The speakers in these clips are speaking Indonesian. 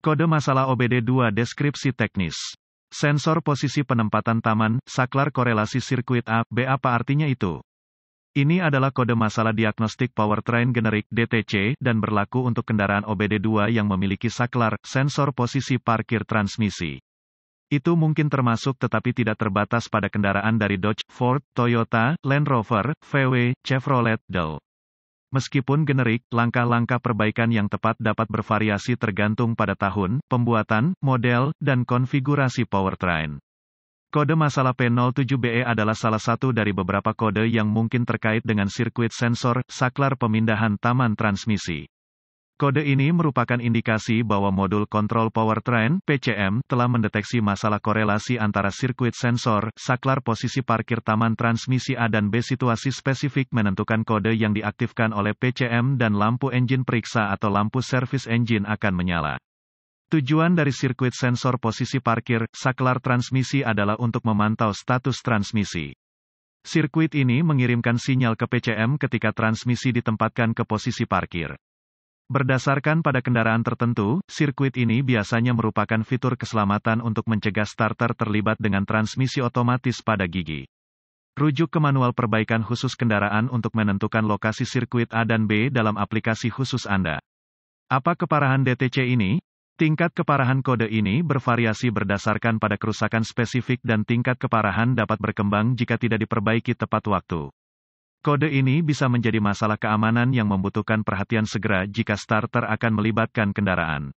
Kode masalah OBD2 deskripsi teknis. Sensor posisi penempatan taman, saklar korelasi sirkuit A, B. Apa artinya itu? Ini adalah kode masalah diagnostik powertrain generik (DTC) dan berlaku untuk kendaraan OBD2 yang memiliki saklar, sensor posisi parkir transmisi. Itu mungkin termasuk tetapi tidak terbatas pada kendaraan dari Dodge, Ford, Toyota, Land Rover, VW, Chevrolet, Dell. Meskipun generik, langkah-langkah perbaikan yang tepat dapat bervariasi tergantung pada tahun, pembuatan, model, dan konfigurasi powertrain. Kode masalah P07BE adalah salah satu dari beberapa kode yang mungkin terkait dengan sirkuit sensor, saklar pemindahan taman transmisi. Kode ini merupakan indikasi bahwa modul kontrol powertrain, PCM, telah mendeteksi masalah korelasi antara sirkuit sensor, saklar posisi parkir taman transmisi A dan B. Situasi spesifik menentukan kode yang diaktifkan oleh PCM dan lampu engine periksa atau lampu servis engine akan menyala. Tujuan dari sirkuit sensor posisi parkir, saklar transmisi adalah untuk memantau status transmisi. Sirkuit ini mengirimkan sinyal ke PCM ketika transmisi ditempatkan ke posisi parkir. Berdasarkan pada kendaraan tertentu, sirkuit ini biasanya merupakan fitur keselamatan untuk mencegah starter terlibat dengan transmisi otomatis pada gigi. Rujuk ke manual perbaikan khusus kendaraan untuk menentukan lokasi sirkuit A dan B dalam aplikasi khusus Anda. Apa keparahan DTC ini? Tingkat keparahan kode ini bervariasi berdasarkan pada kerusakan spesifik dan tingkat keparahan dapat berkembang jika tidak diperbaiki tepat waktu. Kode ini bisa menjadi masalah keamanan yang membutuhkan perhatian segera jika starter akan melibatkan kendaraan.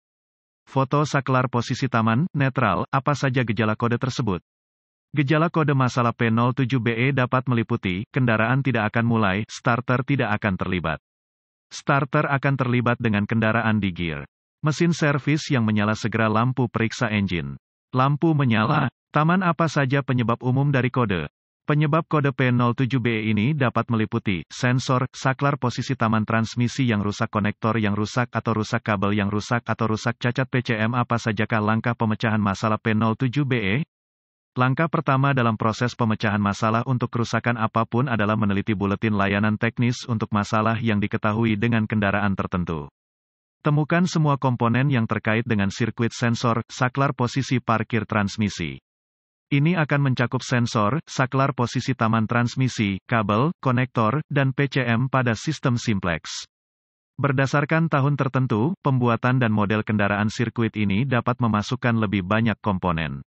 Foto saklar posisi taman, netral, apa saja gejala kode tersebut? Gejala kode masalah P07BE dapat meliputi, kendaraan tidak akan mulai, starter tidak akan terlibat. Starter akan terlibat dengan kendaraan di gear. Mesin servis yang menyala segera lampu periksa engine. Lampu menyala. Taman apa saja penyebab umum dari kode? Penyebab kode P07BE ini dapat meliputi, sensor, saklar posisi taman transmisi yang rusak, konektor yang rusak atau rusak, kabel yang rusak atau rusak, cacat PCM. Apa sajakah langkah pemecahan masalah P07BE? Langkah pertama dalam proses pemecahan masalah untuk kerusakan apapun adalah meneliti buletin layanan teknis untuk masalah yang diketahui dengan kendaraan tertentu. Temukan semua komponen yang terkait dengan sirkuit sensor, saklar posisi parkir transmisi. Ini akan mencakup sensor, saklar posisi taman transmisi, kabel, konektor, dan PCM pada sistem simplex. Berdasarkan tahun tertentu, pembuatan dan model kendaraan sirkuit ini dapat memasukkan lebih banyak komponen.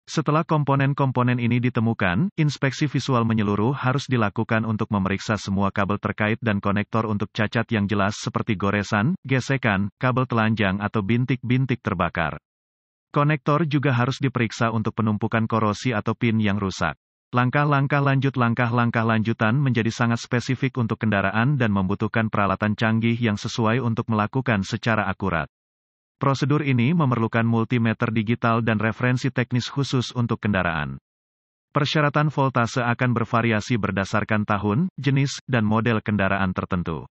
Setelah komponen-komponen ini ditemukan, inspeksi visual menyeluruh harus dilakukan untuk memeriksa semua kabel terkait dan konektor untuk cacat yang jelas seperti goresan, gesekan, kabel telanjang atau bintik-bintik terbakar. Konektor juga harus diperiksa untuk penumpukan korosi atau pin yang rusak. Langkah-langkah lanjutan menjadi sangat spesifik untuk kendaraan dan membutuhkan peralatan canggih yang sesuai untuk melakukan secara akurat. Prosedur ini memerlukan multimeter digital dan referensi teknis khusus untuk kendaraan. Persyaratan voltase akan bervariasi berdasarkan tahun, jenis, dan model kendaraan tertentu.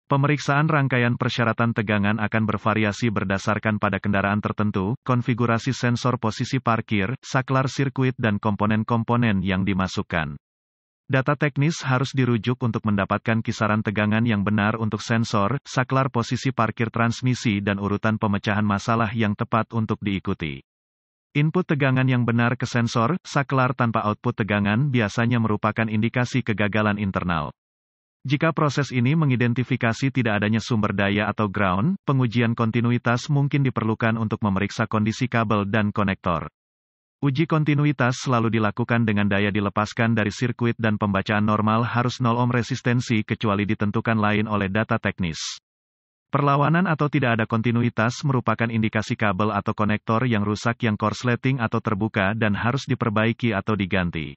Pemeriksaan rangkaian persyaratan tegangan akan bervariasi berdasarkan pada kendaraan tertentu, konfigurasi sensor posisi parkir, saklar sirkuit dan komponen-komponen yang dimasukkan. Data teknis harus dirujuk untuk mendapatkan kisaran tegangan yang benar untuk sensor, saklar posisi parkir transmisi dan urutan pemecahan masalah yang tepat untuk diikuti. Input tegangan yang benar ke sensor, saklar tanpa output tegangan biasanya merupakan indikasi kegagalan internal. Jika proses ini mengidentifikasi tidak adanya sumber daya atau ground, pengujian kontinuitas mungkin diperlukan untuk memeriksa kondisi kabel dan konektor. Uji kontinuitas selalu dilakukan dengan daya dilepaskan dari sirkuit dan pembacaan normal harus 0 ohm resistensi kecuali ditentukan lain oleh data teknis. Perlawanan atau tidak ada kontinuitas merupakan indikasi kabel atau konektor yang rusak yang korsleting atau terbuka dan harus diperbaiki atau diganti.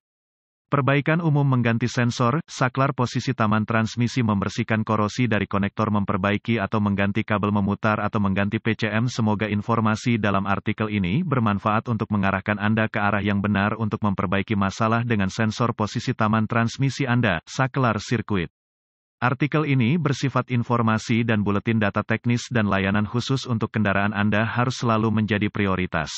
Perbaikan umum mengganti sensor, saklar posisi taman transmisi, membersihkan korosi dari konektor, memperbaiki atau mengganti kabel, memutar atau mengganti PCM. Semoga informasi dalam artikel ini bermanfaat untuk mengarahkan Anda ke arah yang benar untuk memperbaiki masalah dengan sensor posisi taman transmisi Anda, saklar sirkuit. Artikel ini bersifat informasi dan buletin data teknis dan layanan khusus untuk kendaraan Anda harus selalu menjadi prioritas.